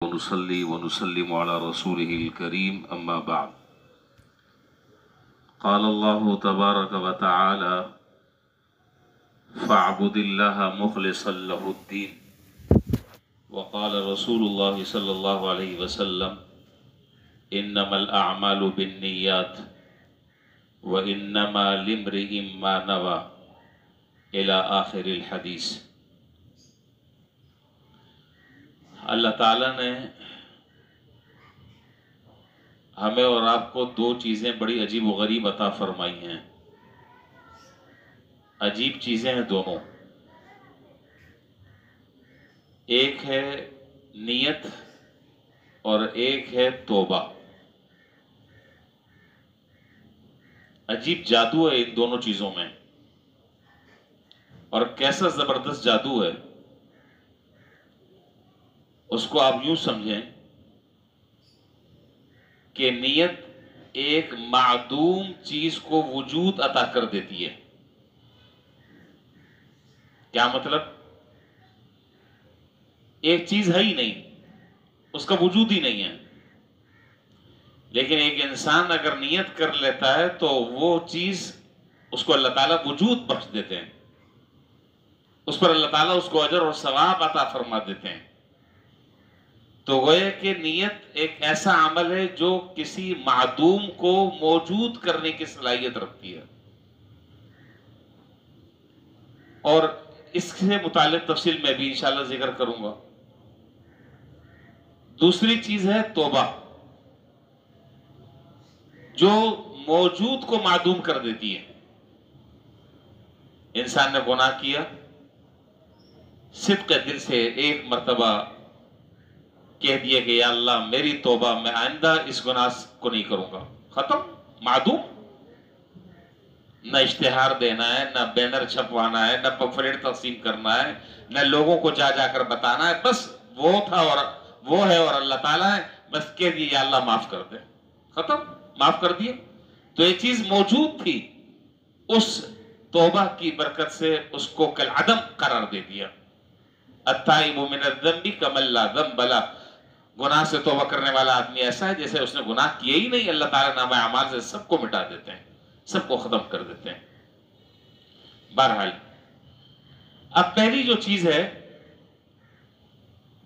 ونصلي ونسلم على رسوله الكريم أما بعد. قال الله تبارك وتعالى: فاعبد الله مخلصا له الدين. وقال رسول الله صلى الله عليه وسلم: إنما الأعمال بالنيات وإنما لامرئ ما نوى إلى آخر الحديث. اللہ تعالیٰ نے ہمیں اور آپ کو دو چیزیں بڑی عجیب و غریب عطا فرمائی ہیں. عجیب چیزیں ہیں دونوں. ایک ہے نیت اور ایک ہے توبہ. عجیب جادو ہے ان دونوں چیزوں میں، اور کیسا زبردست جادو ہے. اس کو آپ یوں سمجھیں کہ نیت ایک معدوم چیز کو وجود عطا کر دیتی ہے. کیا مطلب؟ ایک چیز ہے ہی نہیں، اس کا وجود ہی نہیں ہے، لیکن ایک انسان اگر نیت کر لیتا ہے تو وہ چیز اس کو اللہ تعالیٰ وجود بخش دیتے ہیں. اس پر اللہ تعالیٰ اس کو اجر اور ثواب عطا فرما دیتے ہیں. تو گویا کہ نیت ایک ایسا عمل ہے جو کسی معدوم کو موجود کرنے کی صلاحیت رکھتی ہے. اور اس سے متعلق تفصیل میں بھی انشاءاللہ ذکر کروں گا. دوسری چیز ہے توبہ، جو موجود کو معدوم کر دیتی ہے. انسان نے گناہ کیا، صدق دل سے ایک مرتبہ کہہ دیا کہ یا اللہ میری توبہ، میں آئندہ اس گناہ کو نہیں کروں گا. ختم، معدوم. نہ اشتہار دینا ہے، نہ بینر چھپوانا ہے، نہ پمفلیٹ تقسیم کرنا ہے، نہ لوگوں کو جا جا کر بتانا ہے. بس وہ تھا اور وہ ہے اور اللہ تعالیٰ ہے. بس کہہ دیے یا اللہ معاف کر دے. ختم، معاف کر دیے. تو یہ چیز موجود تھی، اس توبہ کی برکت سے اس کو کالعدم قرار دے دیا. التائب من الذنب کمن لا ذنب لہ. گناہ سے توبہ کرنے والا آدمی ایسا ہے جیسے اس نے گناہ کیے ہی نہیں. اللہ تعالیٰ نامہ اعمال سے سب کو مٹا دیتے ہیں، سب کو ختم کر دیتے ہیں. بہرحال اب پہلی جو چیز ہے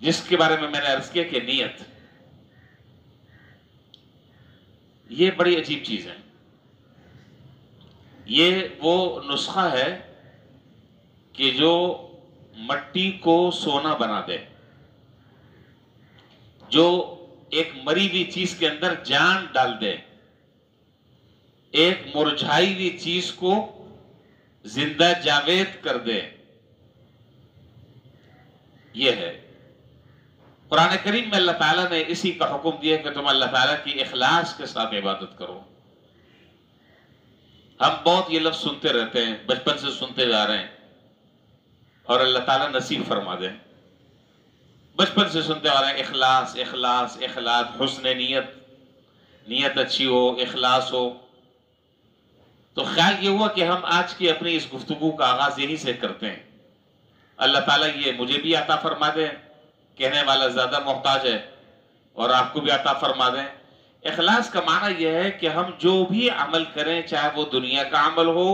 جس کے بارے میں نے عرض کیا کہ نیت، یہ بڑی عجیب چیز ہے. یہ وہ نسخہ ہے کہ جو مٹی کو سونا بنا دے، جو ایک مری ہوئی چیز کے اندر جان ڈال دے، ایک مرجھائی ہوئی چیز کو زندہ جاوید کر دے. یہ ہے قرآن کریم میں اللہ تعالیٰ نے اسی کا حکم دیا کہ تم اللہ تعالیٰ کی اخلاص کے ساتھ عبادت کرو. ہم بہت یہ لفظ سنتے رہتے ہیں، بچپن سے سنتے جا رہے ہیں، اور اللہ تعالیٰ نصیب فرما دے. بچپن سے سنتے آ رہے ہیں اخلاص اخلاص اخلاص، حسن نیت، نیت اچھی ہو، اخلاص ہو. تو خیال یہ ہوا کہ ہم آج کی اپنی اس گفتگو کا آغاز یہی سے کرتے ہیں. اللہ تعالیٰ یہ مجھے بھی عطا فرما دے، کہنے والا زیادہ محتاج ہے، اور آپ کو بھی عطا فرما دیں. اخلاص کا معنی یہ ہے کہ ہم جو بھی عمل کریں، چاہے وہ دنیا کا عمل ہو،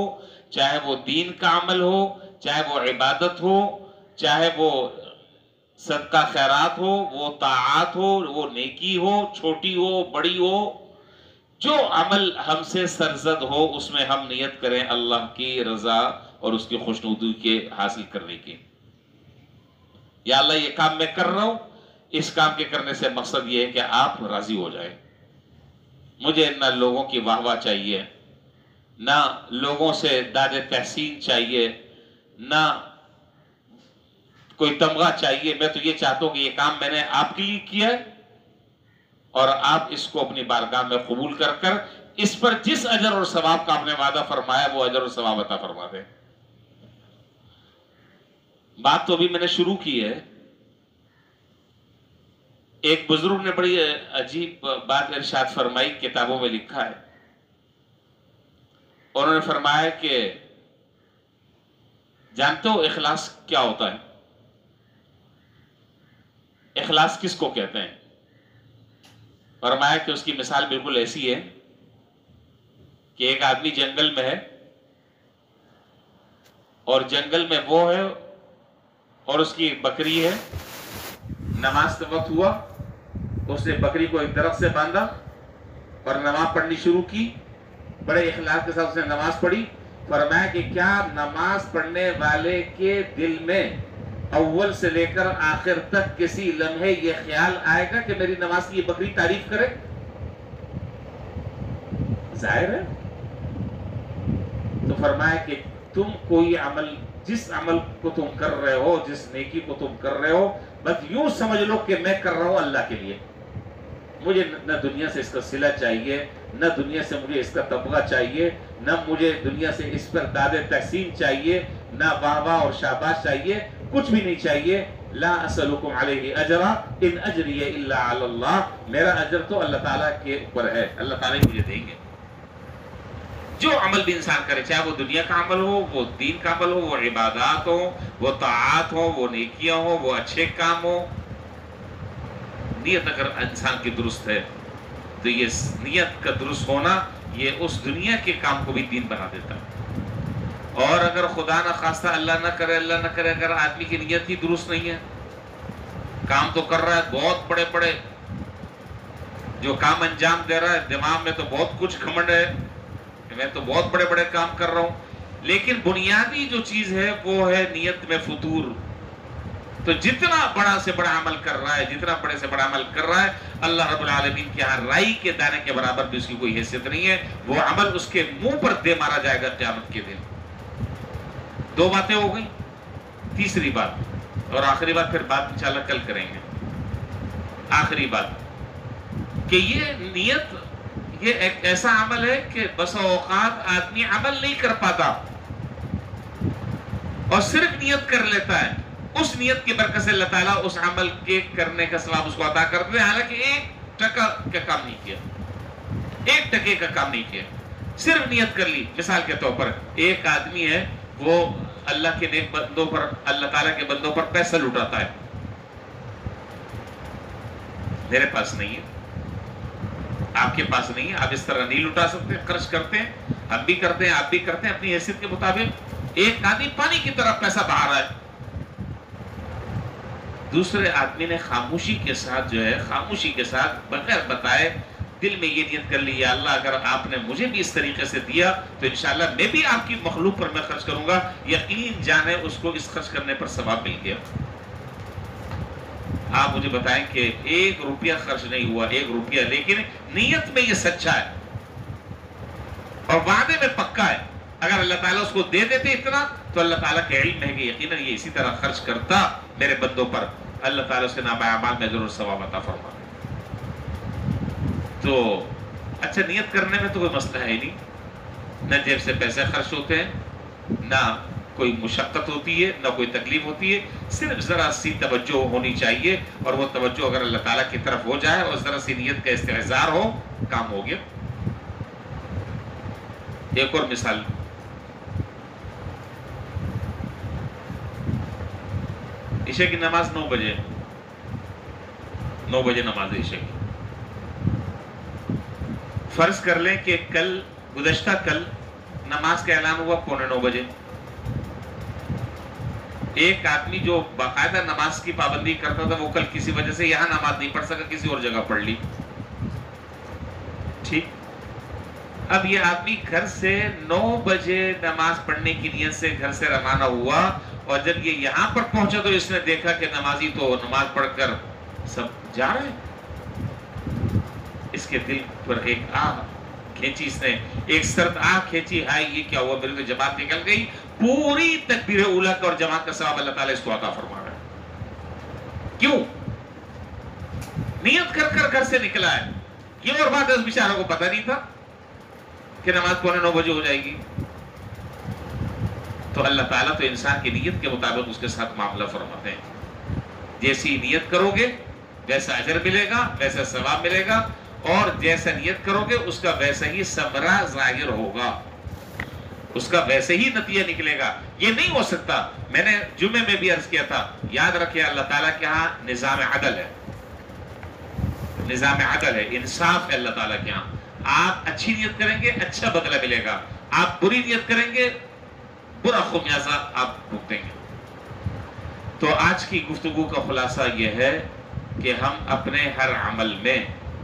چاہے وہ دین کا عمل ہو، چاہے وہ عبادت ہو، چاہے وہ صدقہ خیرات ہو، وہ طاعات ہو، وہ نیکی ہو، چھوٹی ہو بڑی ہو، جو عمل ہم سے سرزد ہو اس میں ہم نیت کریں اللہ کی رضا اور اس کی خوشنودی کے حاصل کرنے کی. یا اللہ یہ کام میں کر رہا ہوں، اس کام کے کرنے سے مقصد یہ ہے کہ آپ راضی ہو جائیں. مجھے نہ لوگوں کی واہ واہ چاہیے، نہ لوگوں سے داد تحسین چاہیے، نہ کوئی تمغہ چاہیے. میں تو یہ چاہتا ہوں کہ یہ کام میں نے آپ کے لیے کیا ہے، اور آپ اس کو اپنی بارگاہ میں قبول کر کر اس پر جس اجر اور ثواب کا آپ نے وعدہ فرمایا وہ اجر اور ثواب عطا فرما دیں. بات تو ابھی میں نے شروع کی ہے. ایک بزرگ نے بڑی عجیب بات ارشاد فرمائی، کتابوں میں لکھا ہے. انہوں نے فرمایا کہ جانتے ہو اخلاص کیا ہوتا ہے؟ اخلاص کس کو کہتے ہیں؟ فرمایا کہ اس کی مثال بالکل ایسی ہے کہ ایک آدمی جنگل میں ہے، اور جنگل میں وہ ہے اور اس کی بکری ہے، نماز کا وقت ہوا، اس نے بکری کو ایک درخت سے باندھا اور نماز پڑھنی شروع کی، بڑے اخلاص کے ساتھ اس نے نماز پڑھی۔ فرمایا کہ کیا نماز پڑھنے والے کے دل میں اول سے لے کر آخر تک کسی لمحے یہ خیال آئے گا کہ میری نماز کی یہ بکری تعریف کرے؟ ظاہر ہے۔ تو فرمایا کہ تم کوئی عمل، جس عمل کو تم کر رہے ہو، جس نیکی کو تم کر رہے ہو، بس یوں سمجھ لو کہ میں کر رہا ہوں اللہ کے لیے، مجھے نہ دنیا سے اس کا صلہ چاہیے، نہ دنیا سے مجھے اس کا تمغہ چاہیے، نہ مجھے دنیا سے اس پر داد تحسین چاہیے، نہ واہ واہ اور شاباش چاہیے، کچھ بھی نہیں چاہیے۔ لا اسألکم علیہ اجرا ان اجری الا علی اللہ، میرا اجر تو اللہ تعالیٰ کے اوپر ہے، اللہ تعالیٰ مجھے دیں گے۔ جو عمل بھی انسان کرے، چاہے وہ دنیا کا عمل ہو، وہ دین کا عمل ہو، وہ عبادات ہو، وہ طاعات ہو، وہ نیکیاں ہو، وہ اچھے کام ہو، نیت اگر انسان کی درست ہے تو یہ نیت کا درست ہونا یہ اس دنیا کے کام کو بھی دین بنا دیتا ہے۔ اور اگر خدا نہ خواستہ اللہ نہ کرے اگر آدمی کی نیت ہی درست نہیں ہے، کام تو کر رہا ہے بہت بڑے بڑے، جو کام انجام دے رہا ہے دماغ میں تو بہت کچھ گھمنڈ ہے کہ میں تو بہت بڑے بڑے کام کر رہا ہوں، لیکن بنیادی جو چیز ہے وہ ہے نیت میں فطور۔ تو جتنا بڑا سے بڑا عمل کر رہا ہے، جتنا بڑے سے بڑا عمل کر رہا ہے، اللہ رب العالمین کے ہاں رائی کے دانے کے برابر بھی اس کی کوئی حیثیت نہیں ہے، وہ عمل اس کے منہ پر دے مارا جائے گا قیامت کے دن۔ دو باتیں ہو گئی، تیسری بات اور آخری بات، پھر بات انشاءاللہ کل کریں گے۔ آخری بات کہ یہ نیت یہ ایک ایسا عمل ہے کہ بسا اوقات آدمی عمل نہیں کر پاتا اور صرف نیت کر لیتا ہے، اس نیت کی برکت سے اللہ تعالیٰ اس عمل کے کرنے کا ثواب اس کو عطا کرتے ہیں، حالانکہ ایک ٹکا کا کام نہیں کیا، ایک ٹکے کا کام نہیں کیا، صرف نیت کر لی۔ مثال کے طور پر ایک آدمی ہے، وہ اللہ کے نیک بندوں پر، اللہ تعالیٰ کے بندوں پر پیسہ لٹاتا ہے، میرے پاس نہیں ہے، آپ کے پاس نہیں ہے، آپ اس طرح نہیں لٹا سکتے، خرچ کرتے ہیں، ہم بھی کرتے ہیں، آپ بھی کرتے ہیں اپنی حیثیت کے مطابق۔ ایک آدمی پانی کی طرح پیسہ بہا رہا ہے، دوسرے آدمی نے خاموشی کے ساتھ جو ہے، خاموشی کے ساتھ بغیر بتائے دل میں یہ نیت کر لی، یا اللہ اگر آپ نے مجھے بھی اس طریقے سے دیا تو انشاءاللہ میں بھی آپ کی مخلوق پر میں خرچ کروں گا، یقین جانے اس کو اس خرچ کرنے پر ثواب مل گیا۔ آپ مجھے بتائیں کہ 1 روپیہ خرچ نہیں ہوا، 1 روپیہ، لیکن نیت میں یہ سچا ہے اور وعدے میں پکا ہے، اگر اللہ تعالیٰ اس کو دے دیتے اتنا تو اللہ تعالیٰ کے علم ہے کہ یقیناً یہ اسی طرح خرچ کرتا میرے بندوں پر، اللہ تعالیٰ اس کے نامہ اعمال میں ضرور ثواب عطا فرما۔ تو اچھا، نیت کرنے میں تو کوئی مسئلہ ہے ہی نہیں، نہ جیب سے پیسے خرچ ہوتے ہیں، نہ کوئی مشقت ہوتی ہے، نہ کوئی تکلیف ہوتی ہے، صرف ذرا سی توجہ ہونی چاہیے، اور وہ توجہ اگر اللہ تعالیٰ کی طرف ہو جائے اور ذرا سی نیت کا استحضار ہو، کام ہو گیا۔ ایک اور مثال، عشاء کی نماز 9 بجے، 9 بجے نماز عشاء کی، فرض کر لیں کہ گزشتہ کل نماز کا اعلان ہوا 8:45 بجے، ایک آدمی جو باقاعدہ نماز کی پابندی کرتا تھا وہ کل کسی وجہ سے یہاں نماز نہیں پڑھ سکا، کسی اور جگہ پڑھ لی، ٹھیک۔ اب یہ آدمی گھر سے 9 بجے نماز پڑھنے کی نیت سے گھر سے روانہ ہوا، اور جب یہ یہاں پر پہنچا تو اس نے دیکھا کہ نمازی تو نماز پڑھ کر سب جا رہے ہیں، اس کے دل پر ایک آہ کھینچی، اس نے ایک سرد آہ کھینچی، ہائے یہ کیا ہوا، میری تو جماعت نکل گئی، پوری تکبیر اولیٰ کا اور جماعت کا ثواب اللہ تعالیٰ اس کو عطا فرما رہا ہے۔ کیوں؟ نیت کر کر گھر سے نکلا ہے۔ یہ اور بات ہے، اس بیچارہ کو پتہ نہیں تھا کہ نماز 8:45 بجے ہو جائے گی۔ تو اللہ تعالیٰ تو انسان کی نیت کے مطابق اس کے ساتھ معاملہ فرماتے ہیں، جیسی نیت کرو گے ویسا اجر ملے گا، ویسا ثواب ملے گا، اور جیسا نیت کرو گے اس کا ویسا ہی ثمرہ ظاہر ہوگا۔ اس کا ویسے ہی نتیجہ نکلے گا. یہ نہیں ہو سکتا. میں نے جمعے میں بھی عرض کیا تھا, یاد رکھیں اللہ تعالیٰ کے ہاں نظام عدل ہے, نظام عدل ہے, انصاف ہے اللہ تعالیٰ کے ہاں. آپ اچھی نیت کریں گے اچھا بدلہ ملے گا, آپ بری نیت کریں گے برا خمیازہ آپ بھگتیں گے. تو آج کی گفتگو کا خلاصہ یہ ہے کہ ہم اپنے ہر عمل میں,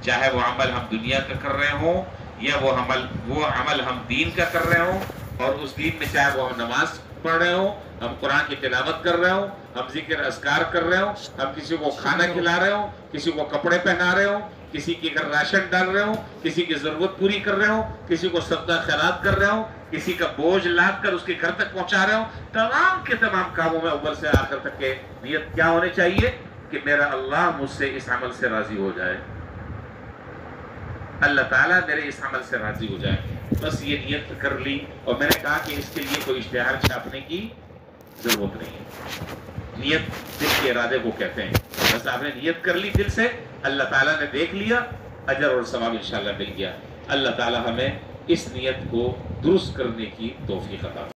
چاہے وہ عمل ہم دنیا کا کر رہے ہوں یا وہ عمل ہم دین کا کر رہے ہوں, اور اس دین میں چاہے وہ ہم نماز پڑھ رہے ہوں, ہم قرآن کی تلاوت کر رہے ہوں, ہم ذکر اذکار کر رہے ہوں, ہم کسی کو کھانا کھلا رہے ہوں, کسی کو کپڑے پہنا رہے ہوں, کسی کے گھر راشن ڈال رہے ہوں, کسی کی ضرورت پوری کر رہے ہوں, کسی کو صدقہ خیرات کر رہے ہوں, کسی کا بوجھ لاد کر اس کے گھر تک پہنچا رہے ہوں, تمام کے تمام کاموں میں اول سے آخر تک کے نیت کیا ہونے چاہیے کہ میرا اللہ مجھ سے اس عمل سے راضی ہو جائے, اللہ تعالیٰ میرے اس عمل سے راضی ہو جائے. بس یہ نیت کر لی, اور میں نے کہا کہ اس کے لیے کوئی اشتہار چھاپنے کی ضرورت نہیں ہے. نیت دل کے ارادے کو کہتے ہیں. بس آپ نے نیت کر لی دل سے, اللہ تعالیٰ نے دیکھ لیا, اجر اور ثواب انشاءاللہ مل گیا. اللہ تعالیٰ ہمیں اس نیت کو درست کرنے کی توفیق عطا فرمائے.